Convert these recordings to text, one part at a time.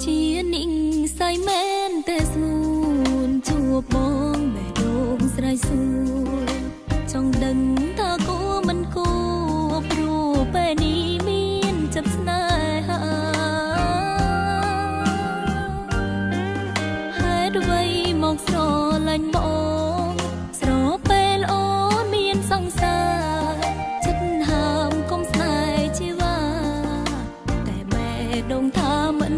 ជានិញសៃមែនតែស្ងួនជួបបងបេះដូងស្រ័យសួរចង់ដឹងថាគួរមិនគួរព្រោះពេលនេះមានចិត្តស្នេហាហេតុអ្វីមកស្រឡាញ់បងស្រពេលអូនមានសង្សារចិត្តហាមកុំស្នេហ៍ជីវ៉ាតែបេះដូងថាមិន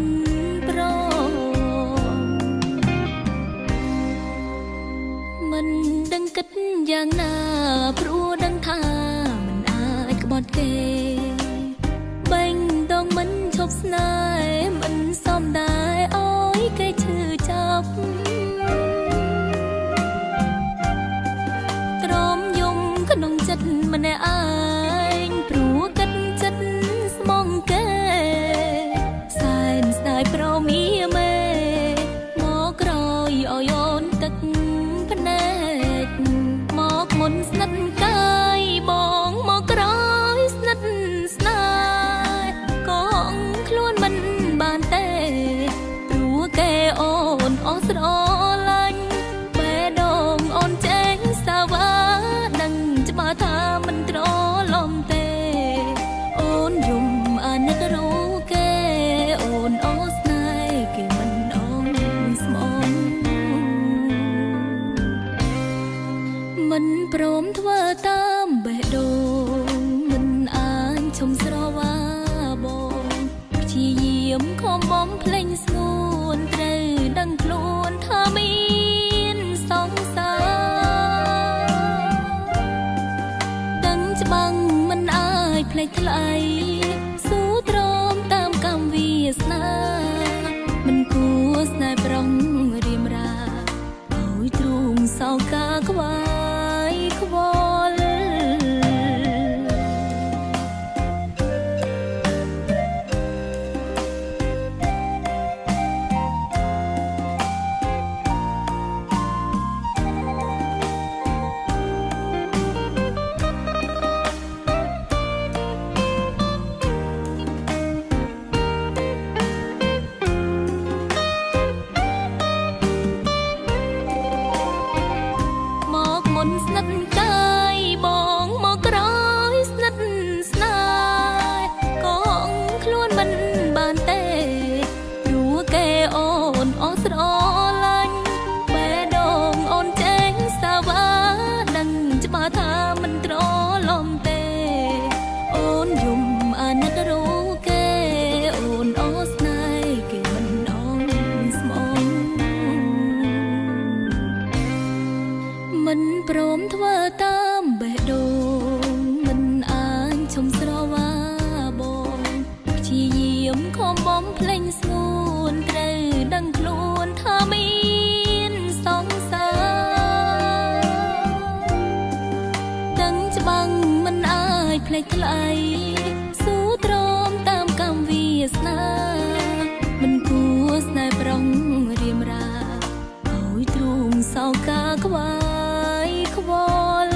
មិនដឹងគិតយ៉ាងណាព្រោះដឹងថាមិនអាចក្បត់គេបែងដងមិនឈប់ស្នេហ៍មិនសមដែរអើយគេឈឺចាប់ទ្រាំយំក្នុងចិត្តម្នាក់ឯងព្រោះកាត់ចិត្តស្មងគេសែនស្ដាយប្រមីមេមកក្រោយឲ្យអូនទឹកមកមុនស្និទ្ធកាយបងមកក្រោយស្និទ្ធស្នេហ៍ក៏ខ្លួនមិនបានទេព្រោះគេអូនអស់ស្រឡាញ់បេះដូងអូនចេញសាវ៉ាដឹងច្បាស់ថាមិនត្រឡប់ទេអូនយំអាណិតរូគេអូនអស់ស្នេហ៍គេមិនអងស្មងមិនព្រមធ្វើតាមបេះដូងមិនអាចឈុំស្រវាបងព្យាយាមខំបំភ្លេងស្ងួនត្រូវដឹងខ្លួនថាមានសង្សារដឹងច្បាំងមិនអាចភ្លេចថ្លៃស៊ូទ្រាំតាមកម្មវាសនាមិនគួរស្នេហ៍ប្រុងរៀមរាឲ្យទ្រូងសោកាក្វាខ្វល់មកមុនស្និទ្ធកាយបងមកក្រោយស្និទ្ធស្នេហ៍ក៏ខ្លួនមិនបានទេព្រោះគេអូនអស់ស្រឡាញ់បេះដូងអូនចេញសាវ៉ាដឹងច្បាស់ថាមិនត្រឡប់ទេអូនយំអាណិតរូគេអូនអស់ស្នេហ៍គេមិនអងស្មងមិនព្រមធ្វើតាមបេះដូងមិនអាចឈុំស្រវាបងព្យាយាមខំបំភ្លេងស្ងួនត្រូវដឹងខ្លួនថាមានសង្សារដឹងច្បាំងមិនអាចភ្លេចថ្លៃស៊ូទ្រាំតាមកម្មវាសនាមិនគួរស្នេហ៍ប្រុងរៀមរាឲ្យទ្រូងសោកាក្វាខ្វល់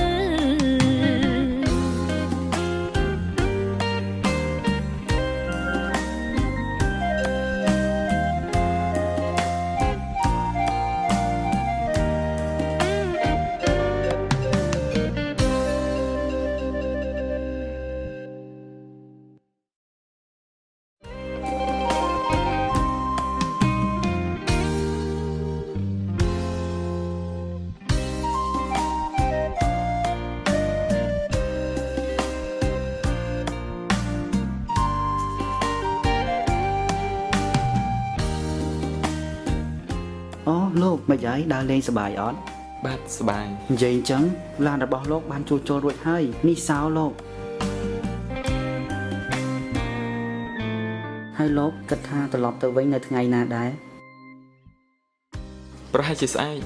អូលោកមិនយាយដើរលេងសប្បាយអត់បាទសប្បាយនិយាយអញ្ចឹងឡានរបស់លោកបានជួសជុលរួចហើយនេះសោលោកហើយលោកគិតថាត្រឡប់ទៅវិញនៅថ្ងៃណាដែរប្រហែលជាស្អែក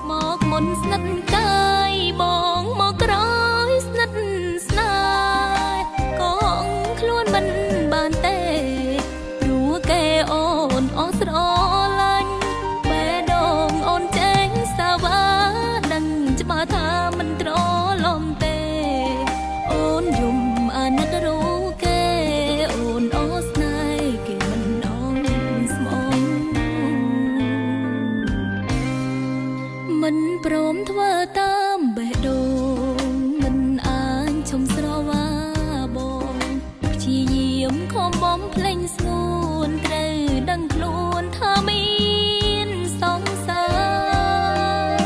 មកមុនស្និទ្ធកាយបងមកក្រោយស្និទ្ធស្នេហ៍ក៏ខ្លួនមិនបានទេព្រោះគេអូនអស់ស្រឡាញ់បេះដូងអូនចេញសាវ៉ាដឹងច្បាស់ថាមិនត្រឡប់ទេ មិនព្រមធ្វើតាមបេះដូងមិនអាចឈុំស្រវាបងព្យាយាមខំបំភ្លេងស្ងួនត្រូវដឹងខ្លួនថាមានសង្សារ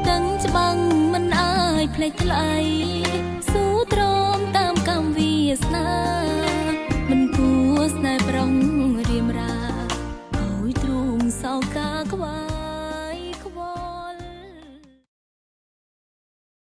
ទាំងច្បាំងមិនអាចភ្លេចថ្លៃ